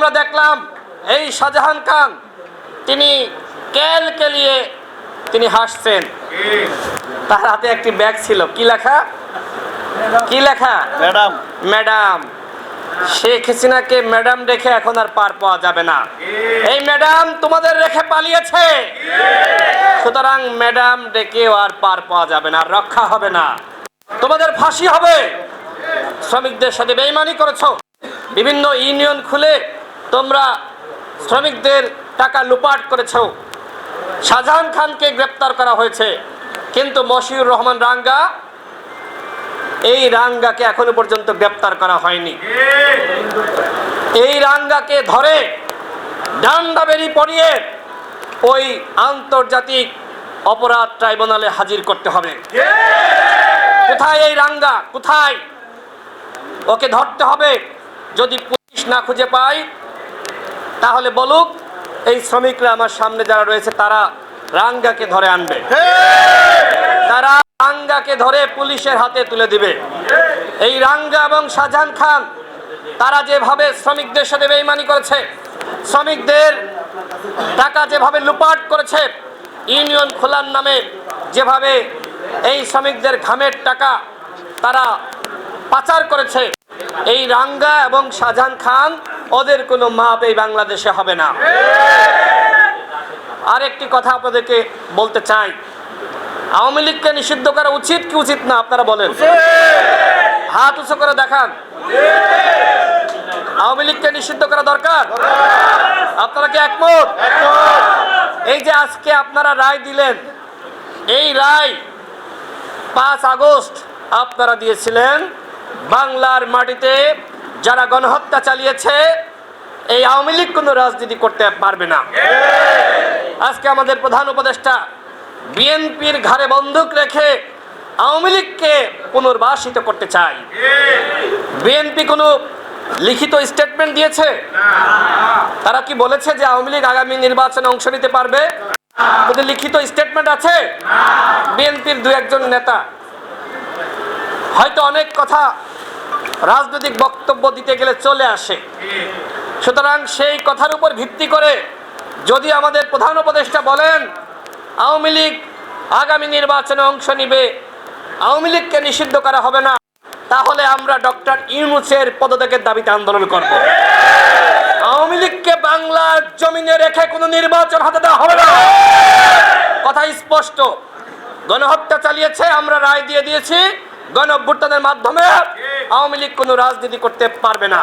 আমরা দেখলাম এই শাহজাহান খান তিনি কেলিয়ে তিনি হাসছেন, তার হাতে একটি ব্যাগ ছিল, কি লেখা ম্যাডাম। ম্যাডাম। শেখ হাসিনাকে ম্যাডাম রেখে এখন আর পার পাওয়া যাবে না। এই ম্যাডাম তোমাদের রেখে পালিয়েছে, সুতরাং ম্যাডাম ডেকেও আর পার পাওয়া যাবে না, রক্ষা হবে না, তোমাদের ফাঁসি হবে। শ্রমিকদের সাথে বেইমানি করেছো, বিভিন্ন ইউনিয়ন খুলে তোমরা শ্রমিকদের টাকা লুপাট করেছো। শাহজাহান খানকে গ্রেপ্তার করা হয়েছে, কিন্তু মশিউর রহমান রাঙ্গা, এই রাঙ্গাকে এখনো পর্যন্ত গ্রেপ্তার করা হয়নি। এই রাঙ্গাকে ধরে ডান্ডা বেরি পরিয়ে ওই আন্তর্জাতিক অপরাধ ট্রাইব্যুনালে হাজির করতে হবে। কোথায় এই রাঙ্গা, কোথায়? ওকে ধরতে হবে। যদি পুলিশ না খুঁজে পায় তাহলে বলুক, এই শ্রমিকরা আমার সামনে যারা রয়েছে তারা রাঙ্গাকে ধরে আনবে, তারা রাঙ্গাকে ধরে পুলিশের হাতে তুলে দিবে। এই রাঙ্গা এবং শাহজাহান খান তারা যেভাবে শ্রমিকদের সাথে বেইমানি করেছে, শ্রমিকদের টাকা যেভাবে লুপাট করেছে, ইউনিয়ন খোলার নামে যেভাবে এই শ্রমিকদের ঘামের টাকা তারা পাচার করেছে, এই রাঙ্গা এবং শাহজাহান খান ওদের কোনো মাপ এই বাংলাদেশে হবে না। আরেকটি কথা আপনাদেরকে বলতে চাই, আওয়ামী লীগকে নিষিদ্ধ করা উচিত কি উচিত না আপনারা বলেন? হাত উঁচু করে দেখান। আওয়ামী লীগকে নিষিদ্ধ করা দরকার, আপনারা কি একমত? এই যে আজকে আপনারা রায় দিলেন, এই রায় 5 আগস্ট আপনারা দিয়েছিলেন। বাংলার মাটিতে যারা গণহত্যা চালিয়েছে এই আওয়ামী লীগ কোনো রাজনীতি করতে পারবে না। আজকে আমাদের প্রধান উপদেষ্টা বিএনপির ঘাড়ে বন্দুক রেখে আওয়ামী লীগকে পুনর্বাসিত করতে চায়। বিএনপি কোনো লিখিত স্টেটমেন্ট দিয়েছে? তারা কি বলেছে যে আওয়ামী লীগ আগামী নির্বাচনে অংশ নিতে পারবে? ওদের লিখিত স্টেটমেন্ট আছে? বিএনপির 2-1 নেতা হয়তো অনেক কথা রাজনৈতিক বক্তব্য দিতে গেলে চলে আসে, সুতরাং সেই কথার উপর ভিত্তি করে যদি আমাদের প্রধান উপদেষ্টা বলেন আওয়ামী লীগ আগামী নির্বাচনে অংশ নিবে, আওয়ামী লীগকে নিষিদ্ধ করা হবে না, তাহলে আমরা ডক্টর ইউনূসের পদত্যাগের দাবিতে আন্দোলন করব। আওয়ামী লীগকে বাংলার জমিনে রেখে কোনো নির্বাচন হাতে দেওয়া হবে না, কথা স্পষ্ট। গণহত্যা চালিয়েছে, আমরা রায় দিয়েছি, গণ অভ্যুত্থানের মাধ্যমে আওয়ামী লীগ কোনো রাজনীতি করতে পারবে না।